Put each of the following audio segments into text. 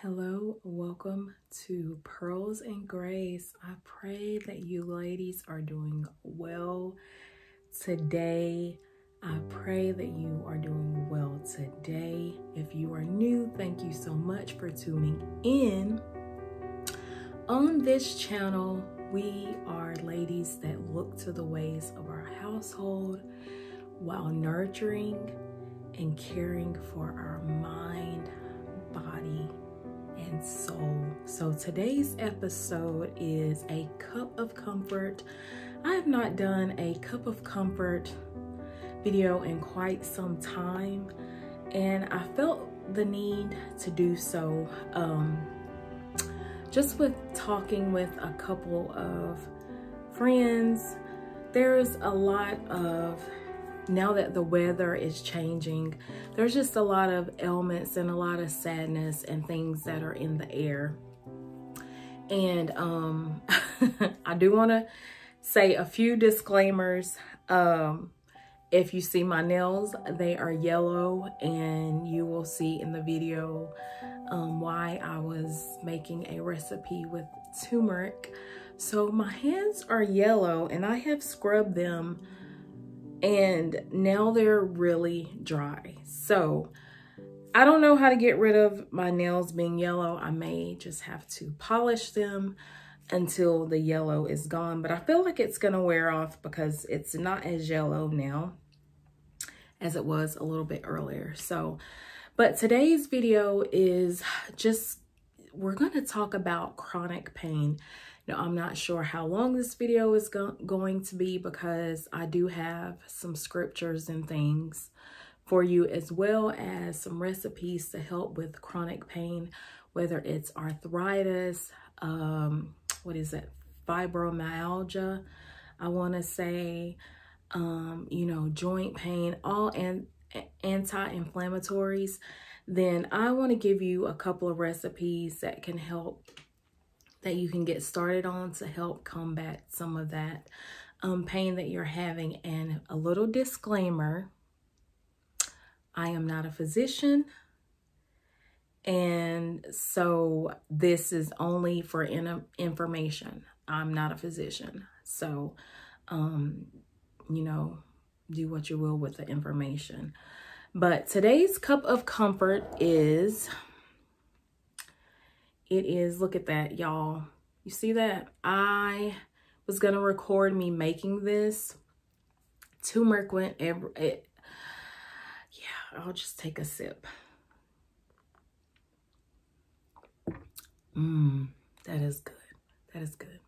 Hello, welcome to Pearls and Grace. I pray that you ladies are doing well today. I pray that you are doing well today. If you are new, thank you so much for tuning in. On this channel, we are ladies that look to the ways of our household while nurturing and caring for our mind, body, and soul. So today's episode is a cup of comfort. I have not done a cup of comfort video in quite some time, and I felt the need to do so just with talking with a couple of friends. There's a lot of, now that the weather is changing, there's just a lot of ailments and a lot of sadness and things that are in the air. And I do want to say a few disclaimers. If you see my nails, they are yellow, and you will see in the video why I was making a recipe with turmeric. So my hands are yellow and I have scrubbed them, and now they're really dry. So I don't know how to get rid of my nails being yellow. I may just have to polish them until the yellow is gone, but I feel like it's gonna wear off because it's not as yellow now as it was a little bit earlier. So, but today's video is just, we're gonna talk about chronic pain. Now, I'm not sure how long this video is going to be, because I do have some scriptures and things for you, as well as some recipes to help with chronic pain, whether it's arthritis, what is it, fibromyalgia, I want to say, you know, joint pain, all anti-inflammatories. Then I want to give you a couple of recipes that can help, that you can get started on to help combat some of that pain that you're having. And a little disclaimer, I am not a physician, and so this is only for information. I'm not a physician, so you know, do what you will with the information. But today's cup of comfort is, it is, look at that, y'all. You see that? I was gonna record me making this. Turmeric went yeah, I'll just take a sip. That is good. That is good.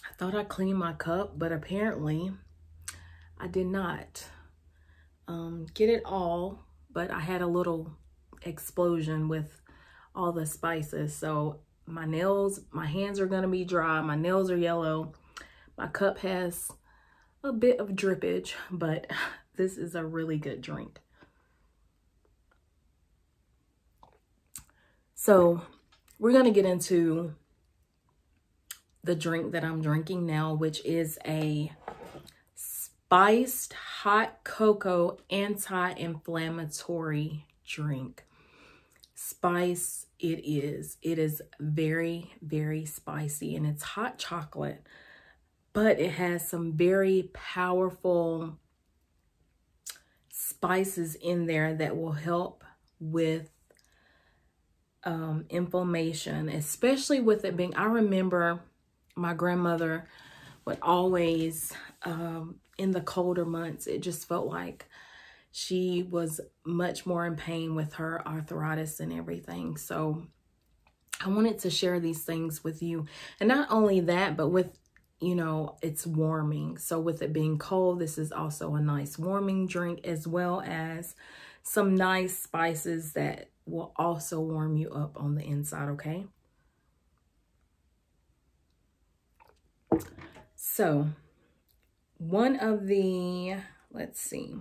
I thought I cleaned my cup, but apparently I did not get it all, but I had a little explosion with all the spices. So my nails, my hands are gonna be dry, my nails are yellow, my cup has a bit of drippage, but this is a really good drink. So we're gonna get into the drink that I'm drinking now, which is a spiced hot cocoa anti-inflammatory drink. Spice it is. It is very, very spicy, and it's hot chocolate, but it has some very powerful spices in there that will help with inflammation, especially with it being, I remember my grandmother would always, in the colder months, it just felt like she was much more in pain with her arthritis and everything. So I wanted to share these things with you. And not only that, but with, you know, it's warming. So with it being cold, this is also a nice warming drink, as well as some nice spices that will also warm you up on the inside, okay? So one of the, let's see.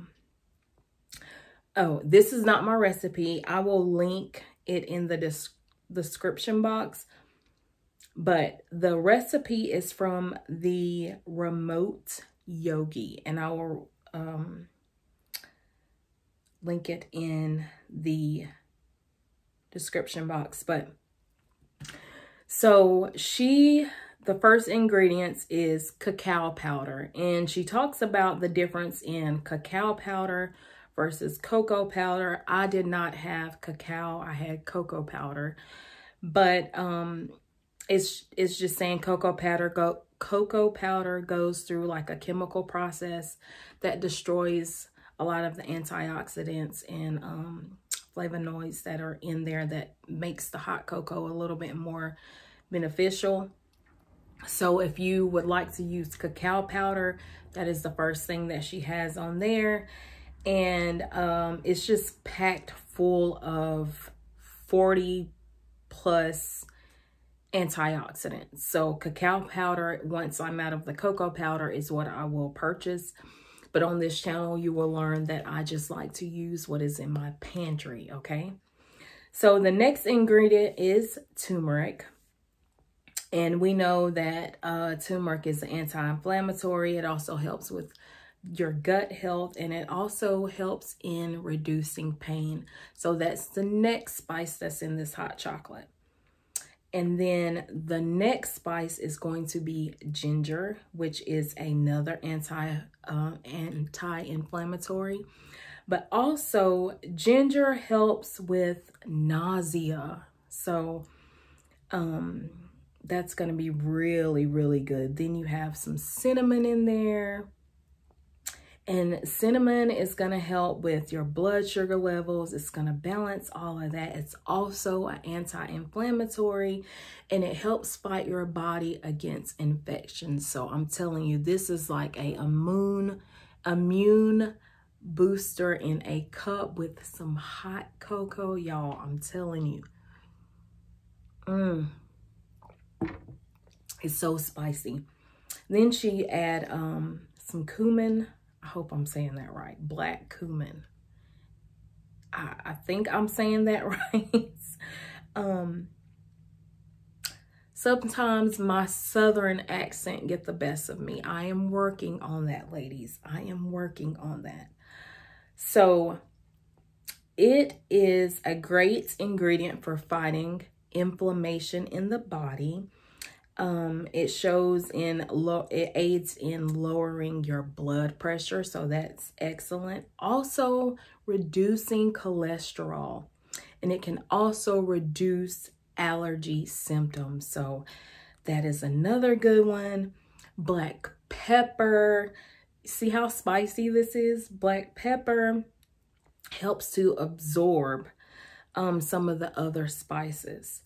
Oh, this is not my recipe. I will link it in the description box. But the recipe is from the Remote Yogi, and I will link it in the description box. But so the first ingredients is cacao powder, and she talks about the difference in cacao powder versus cocoa powder. I did not have cacao, I had cocoa powder, but it's just saying cocoa powder goes through like a chemical process that destroys a lot of the antioxidants and flavonoids that are in there that makes the hot cocoa a little bit more beneficial. So if you would like to use cacao powder, that is the first thing that she has on there. And it's just packed full of 40 plus antioxidants. So cacao powder, once I'm out of the cocoa powder, is what I will purchase. But on this channel, you will learn that I just like to use what is in my pantry, okay? So the next ingredient is turmeric. And we know that turmeric is anti-inflammatory. It also helps with your gut health, and it also helps in reducing pain. So that's the next spice that's in this hot chocolate. And then the next spice is going to be ginger, which is another anti-inflammatory. But also ginger helps with nausea. So that's going to be really, really good. Then you have some cinnamon in there. And cinnamon is going to help with your blood sugar levels. It's going to balance all of that. It's also an anti-inflammatory, and it helps fight your body against infections. So I'm telling you, this is like a immune booster in a cup with some hot cocoa. Y'all, I'm telling you. It's so spicy. Then she add some cumin. I hope I'm saying that right. Black cumin. I think I'm saying that right. Sometimes my southern accent get the best of me. I am working on that, ladies. I am working on that. So it is a great ingredient for fighting inflammation in the body. It aids in lowering your blood pressure, so that's excellent. Also reducing cholesterol, and it can also reduce allergy symptoms. So that is another good one. Black pepper. See how spicy this is? Black pepper helps to absorb some of the other spices.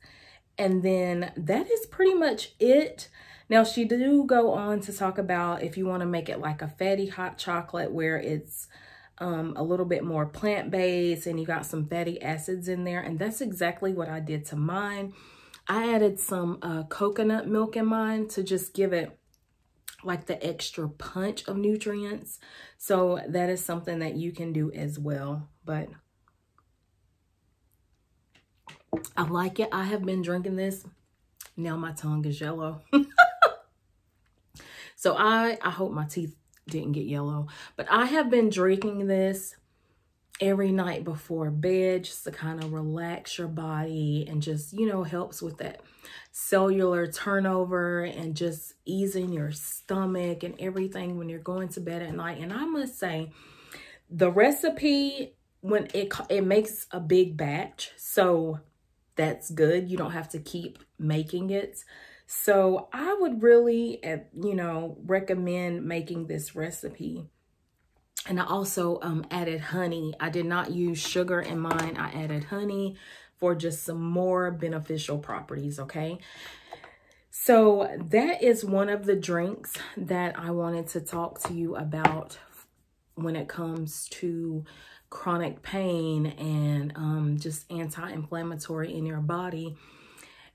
And then that is pretty much it. Now, she do go on to talk about if you want to make it like a fatty hot chocolate where it's a little bit more plant-based and you got some fatty acids in there. And that's exactly what I did to mine. I added some coconut milk in mine to just give it like the extra punch of nutrients. So that is something that you can do as well. But I like it. I have been drinking this. Now my tongue is yellow. So I hope my teeth didn't get yellow. But I have been drinking this every night before bed just to kind of relax your body and just, you know, helps with that cellular turnover and just easing your stomach and everything when you're going to bed at night. And I must say, the recipe, when it makes a big batch, so that's good. You don't have to keep making it. So I would really, you know, recommend making this recipe. And I also added honey. I did not use sugar in mine. I added honey for just some more beneficial properties, okay? So that is one of the drinks that I wanted to talk to you about when it comes to chronic pain and just anti-inflammatory in your body.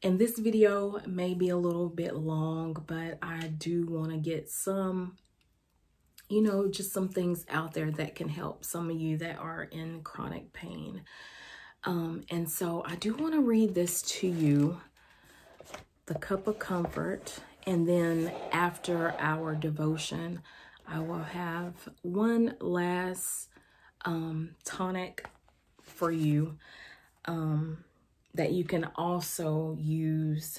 And this video may be a little bit long, but I do want to get some, you know, just some things out there that can help some of you that are in chronic pain. And so I do want to read this to you, the Cup of Comfort. And then after our devotion, I will have one last tonic for you. that you can also use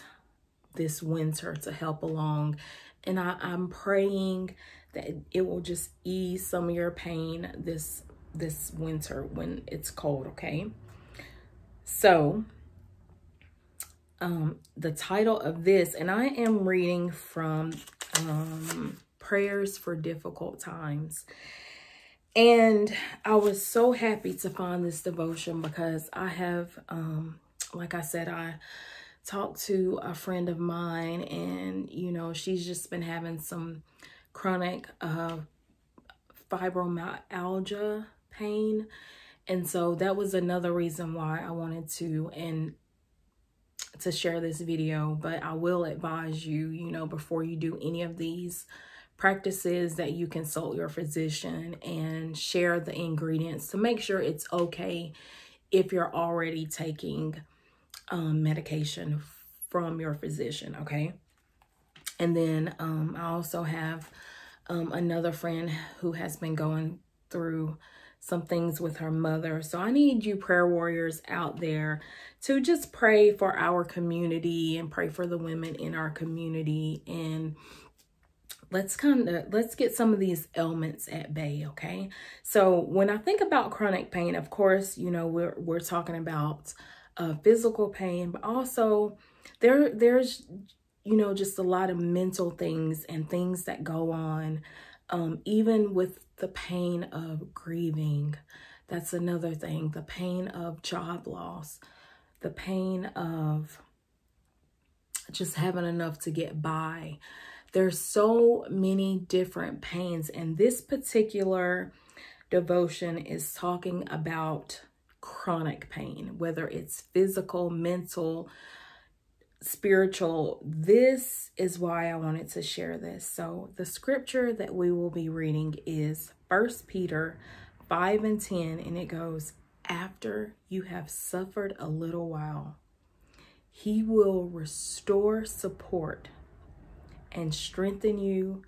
this winter to help along. And I'm praying that it will just ease some of your pain this winter when it's cold, okay? So the title of this, and I am reading from Prayers for Difficult Times. And I was so happy to find this devotion because I have, like I said, I talked to a friend of mine, and, you know, she's just been having some chronic fibromyalgia pain. And so that was another reason why I wanted to share this video. But I will advise you, you know, before you do any of these practices, that you consult your physician and share the ingredients to make sure it's okay if you're already taking medication from your physician, okay? And then I also have another friend who has been going through some things with her mother. So I need you prayer warriors out there to just pray for our community and pray for the women in our community. And let's get some of these ailments at bay, okay? So when I think about chronic pain, of course, you know, we're talking about physical pain, but also there's, you know, just a lot of mental things and things that go on, even with the pain of grieving. That's another thing. The pain of job loss, the pain of just having enough to get by. There's so many different pains, and this particular devotion is talking about chronic pain, whether it's physical, mental, spiritual. This is why I wanted to share this. So the scripture that we will be reading is 1 Peter 5:10, and it goes, "After you have suffered a little while, he will restore, support, and strengthen you,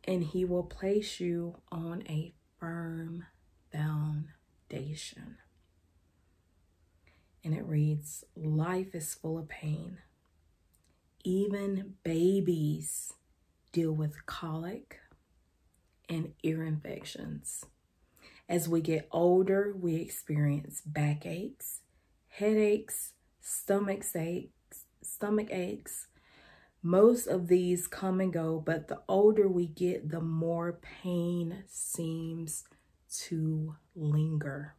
and he will place you on a firm foundation." And it reads, "Life is full of pain. Even babies deal with colic and ear infections. As we get older, we experience backaches, headaches, stomach aches. Most of these come and go, but the older we get, the more pain seems to linger.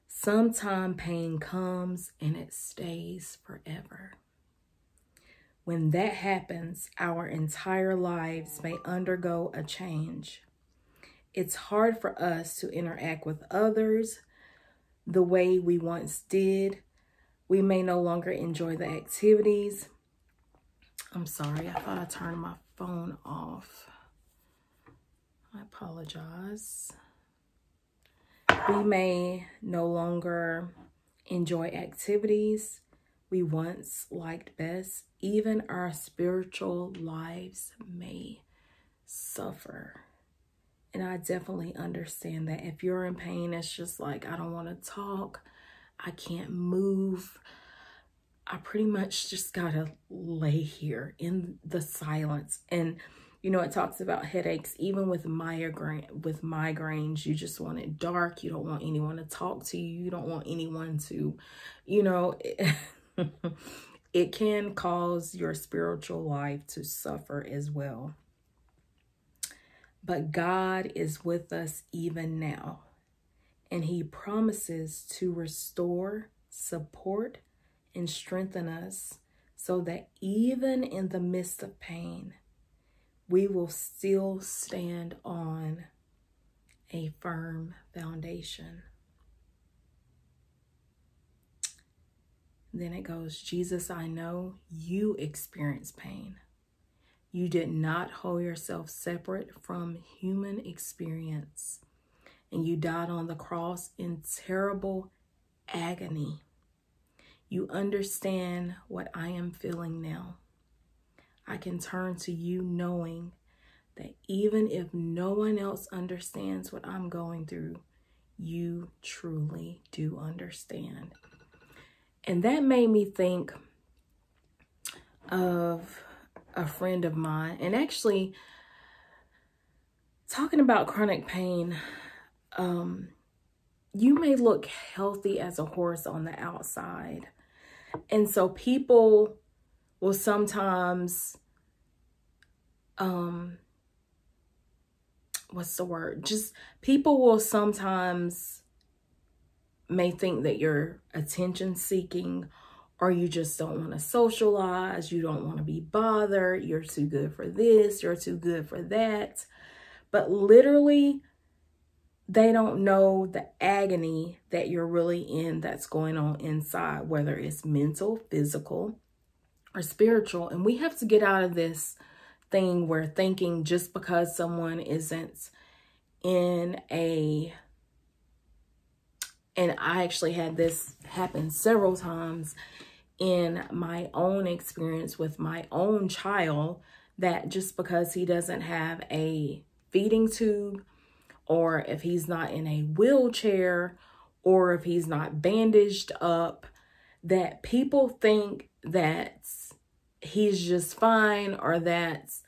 Sometimes pain comes and it stays forever. When that happens, our entire lives may undergo a change. It's hard for us to interact with others the way we once did. We may no longer enjoy the activities. I'm sorry, I thought I turned my phone off. I apologize. We may no longer enjoy activities we once liked best. Even our spiritual lives may suffer. And I definitely understand that. If you're in pain, it's just like, I don't want to talk. I can't move. I pretty much just gotta lay here in the silence. And you know, it talks about headaches, even with migraines, you just want it dark. You don't want anyone to talk to you. You don't want anyone to, you know, it can cause your spiritual life to suffer as well. But God is with us even now, and he promises to restore, support, and strengthen us so that even in the midst of pain, we will still stand on a firm foundation. Then it goes, "Jesus, I know you experience pain. You did not hold yourself separate from human experience, and you died on the cross in terrible agony. You understand what I am feeling now. I can turn to you knowing that even if no one else understands what I'm going through, you truly do understand." And that made me think of a friend of mine. And actually, talking about chronic pain, you may look healthy as a horse on the outside. And so people will sometimes, what's the word? Just people will sometimes may think that you're attention seeking, or you just don't want to socialize. You don't want to be bothered. You're too good for this. You're too good for that. But literally, they don't know the agony that you're really in, that's going on inside, whether it's mental, physical, or spiritual. And we have to get out of this thing where thinking just because someone isn't in a, and I actually had this happen several times in my own experience with my own child, that just because he doesn't have a feeding tube, or if he's not in a wheelchair, or if he's not bandaged up, that people think that he's just fine, or that's,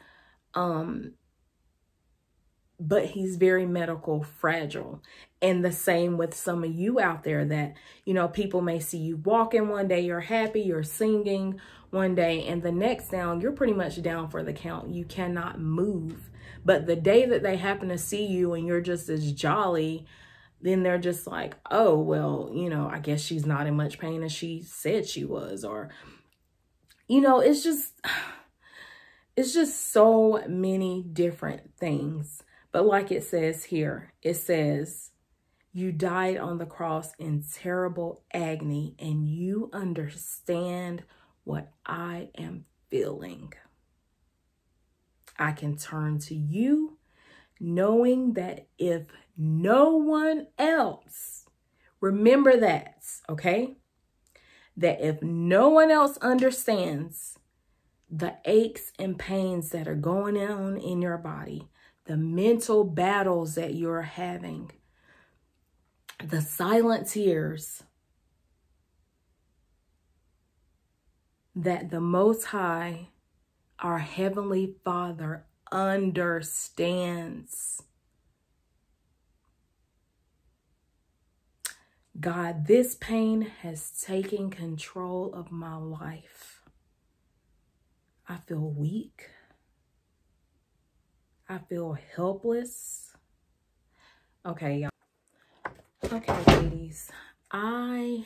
but he's very medical fragile. And the same with some of you out there that, you know, people may see you walking one day, you're happy, you're singing one day, and the next down, you're pretty much down for the count. You cannot move. But the day that they happen to see you and you're just as jolly, then they're just like, oh, well, you know, I guess she's not in much pain as she said she was. Or, you know, it's just so many different things. But like it says here, it says, you died on the cross in terrible agony, and you understand what I am feeling. I can turn to you knowing that if no one else, remember that, okay? That if no one else understands the aches and pains that are going on in your body, the mental battles that you're having, the silent tears, that the Most High, our Heavenly Father, understands. God, this pain has taken control of my life. I feel weak. I feel helpless. Okay, y'all. Okay, ladies. I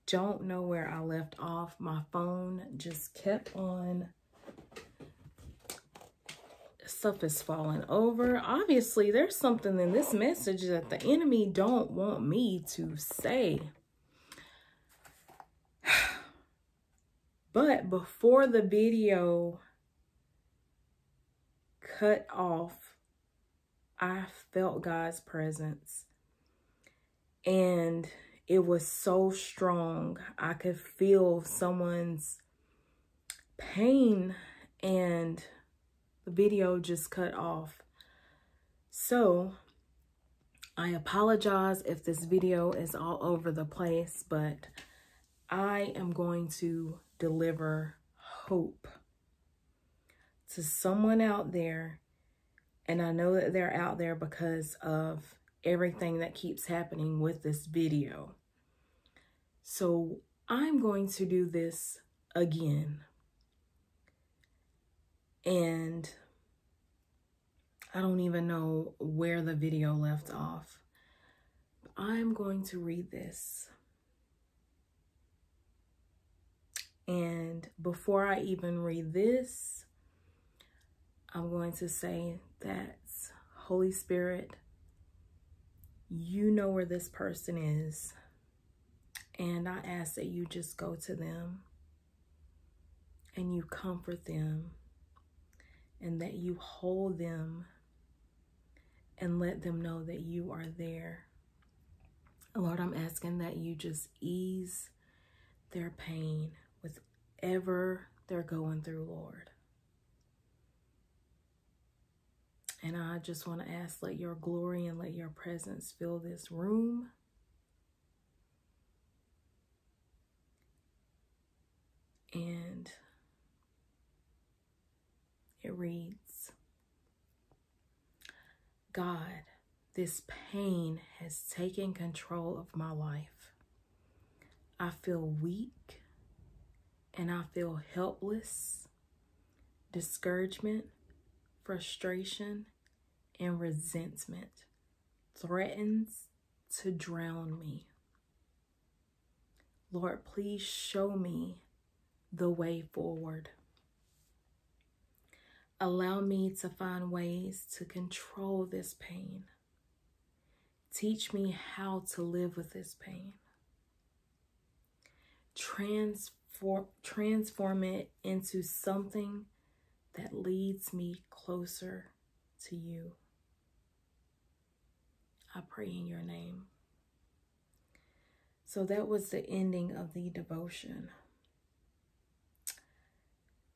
don't know where I left off. My phone just kept on. Stuff is falling over. Obviously, there's something in this message that the enemy don't want me to say. But before the video cut off, I felt God's presence. And it was so strong. I could feel someone's pain, and the video just cut off. So I apologize if this video is all over the place, but I am going to deliver hope to someone out there. And I know that they're out there because of everything that keeps happening with this video. So I'm going to do this again. And I don't even know where the video left off. I'm going to read this. And before I even read this, I'm going to say that, Holy Spirit, you know where this person is. And I ask that you just go to them and you comfort them, and that you hold them and let them know that you are there. Lord, I'm asking that you just ease their pain, whatever they're going through, Lord. And I just want to ask, let your glory and let your presence fill this room. And it reads, God, this pain has taken control of my life. I feel weak and I feel helpless. Discouragement, frustration, and resentment threatens to drown me. Lord, please show me the way forward. Allow me to find ways to control this pain. Teach me how to live with this pain. Transform it into something that leads me closer to you. I pray in your name. So that was the ending of the devotion.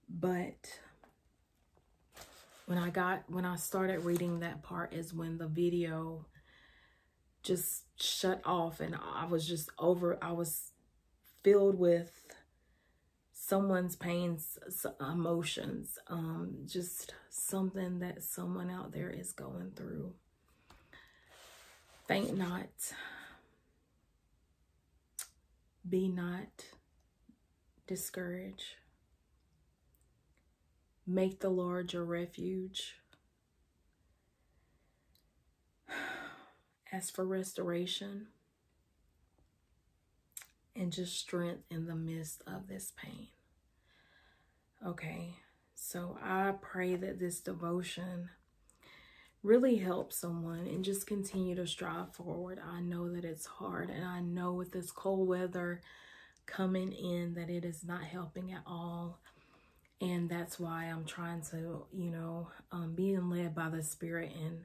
But when I started reading that part is when the video just shut off, and I was filled with someone's pains, emotions, just something that someone out there is going through. Faint not. Be not discouraged. Make the Lord your refuge. Ask for restoration and just strength in the midst of this pain. Okay, so I pray that this devotion really helps someone and just continue to strive forward. I know that it's hard, and I know with this cold weather coming in that it is not helping at all. And that's why I'm trying to, being led by the Spirit and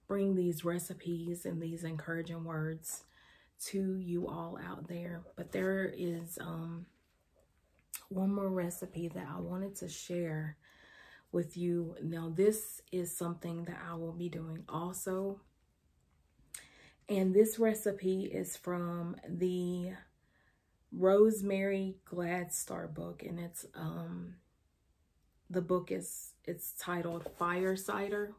bring these recipes and these encouraging words to you all out there. But there is one more recipe that I wanted to share with you. Now, this is something that I will be doing also. And this recipe is from the Rosemary Gladstar book, and it's the book it's titled Fire Cider.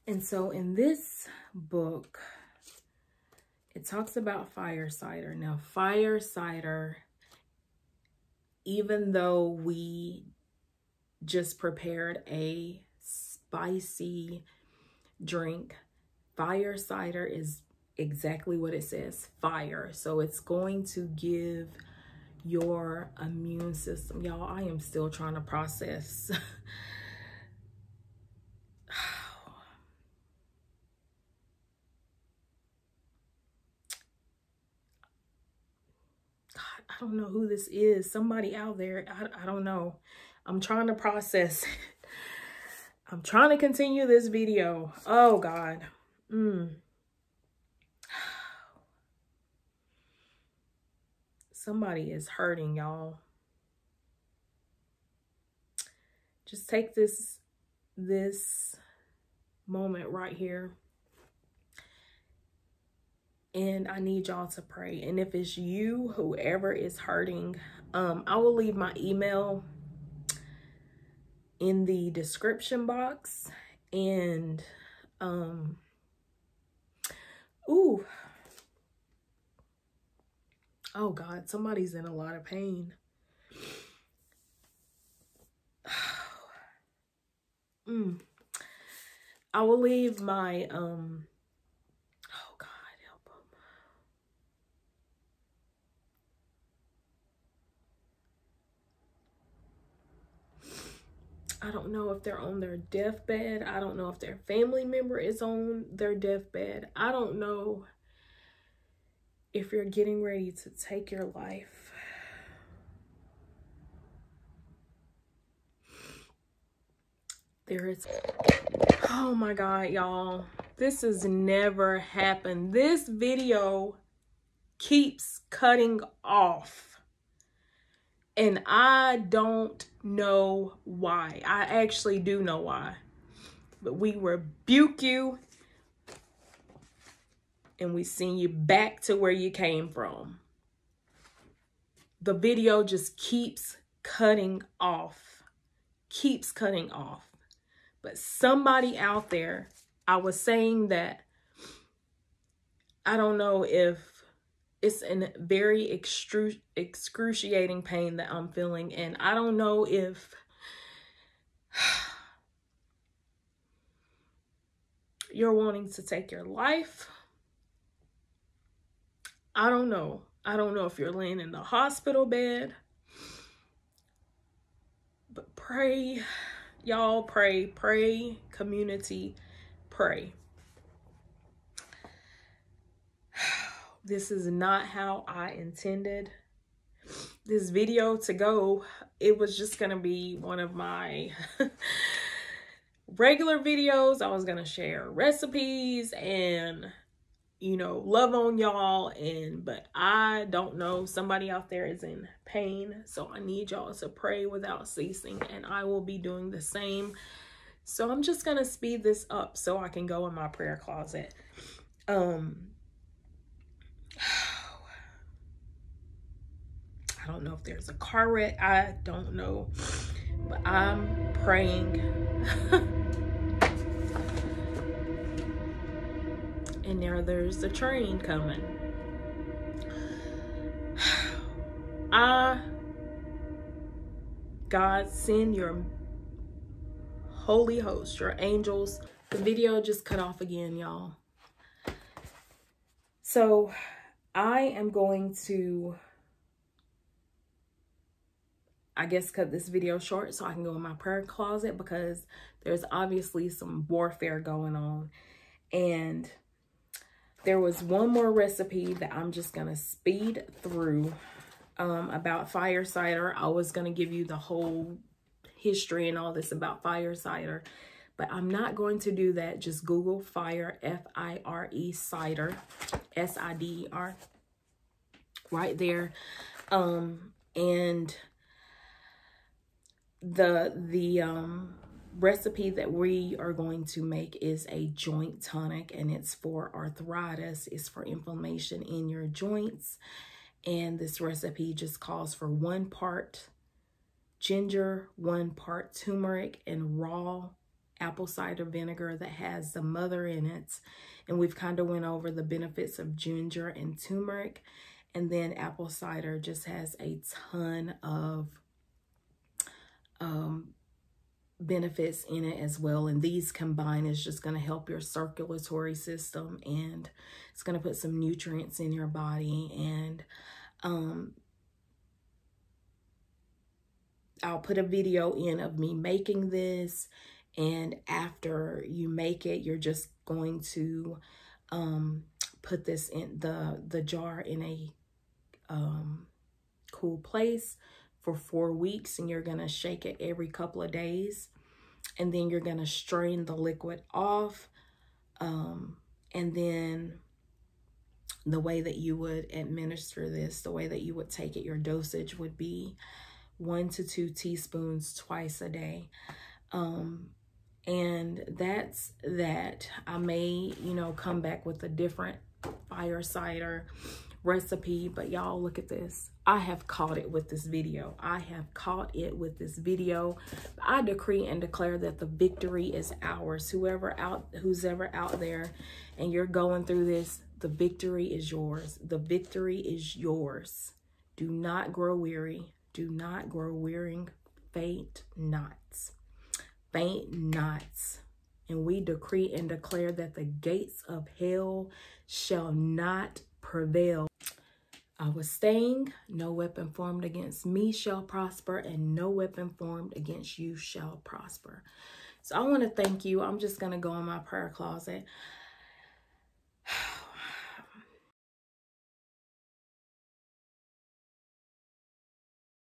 And so in this book, it talks about fire cider. Now, fire cider, even though we just prepared a spicy drink, fire cider is exactly what it says, fire. So it's going to give your immune system. Y'all, I am still trying to process. God, I don't know who this is. Somebody out there. I don't know. I'm trying to process. I'm trying to continue this video. Oh, God. Somebody is hurting, y'all. Just take this moment right here, and I need y'all to pray. And if it's you, whoever is hurting, I will leave my email in the description box. And oh God, somebody's in a lot of pain. I will leave my oh God, help them. I don't know if they're on their deathbed. I don't know if their family member is on their deathbed. I don't know if you're getting ready to take your life. There is, oh my God, y'all. This has never happened. This video keeps cutting off. And I don't know why. I actually do know why. But we rebuke you. And we send you back to where you came from. the video just keeps cutting off. Keeps cutting off. But somebody out there, I was saying that I don't know if it's in very excruciating pain that I'm feeling. And I don't know if you're wanting to take your life. I don't know. I don't know if you're laying in the hospital bed. But pray, y'all, pray, pray, community, pray. This is not how I intended this video to go. It was just gonna be one of my regular videos. I was gonna share recipes and, you know, love on y'all, but I don't know, somebody out there is in pain, so I need y'all to pray without ceasing, and I will be doing the same. So I'm just gonna speed this up so I can go in my prayer closet. I don't know if there's a car wreck. I don't know, but I'm praying. And now there's a train coming. God, send your holy host, your angels. The video just cut off again, y'all. So I am going to, I guess, cut this video short so I can go in my prayer closet, because there's obviously some warfare going on. And there was one more recipe that I'm just going to speed through about fire cider. I was going to give you the whole history and all this about fire cider, but I'm not going to do that. Just Google fire, F-I-R-E, cider, S-I-D-E-R, right there. And the recipe that we are going to make is a joint tonic, and it's for arthritis. It's for inflammation in your joints. And this recipe just calls for 1 part ginger, 1 part turmeric, and raw apple cider vinegar that has the mother in it. And we've kind of went over the benefits of ginger and turmeric. And then apple cider just has a ton of benefits in it as well, and these combined is just going to help your circulatory system, and it's going to put some nutrients in your body. And I'll put a video in of me making this, and after you make it, you're just going to put this in the jar in a cool place for 4 weeks, and you're going to shake it every couple of days, and then you're going to strain the liquid off. And then the way that you would administer this, the way that you would take it, your dosage would be 1 to 2 teaspoons twice a day. And that's that. I may, you know, come back with a different fire cider recipe, but y'all, look at this. I have caught it with this video. I have caught it with this video. I decree and declare that the victory is ours. Who's ever out there and you're going through this, the victory is yours. The victory is yours. Do not grow weary. Do not grow weary. Faint not. Faint not. And we decree and declare that the gates of hell shall not prevail. I was saying, no weapon formed against me shall prosper, and no weapon formed against you shall prosper. So I want to thank you. I'm just going to go in my prayer closet.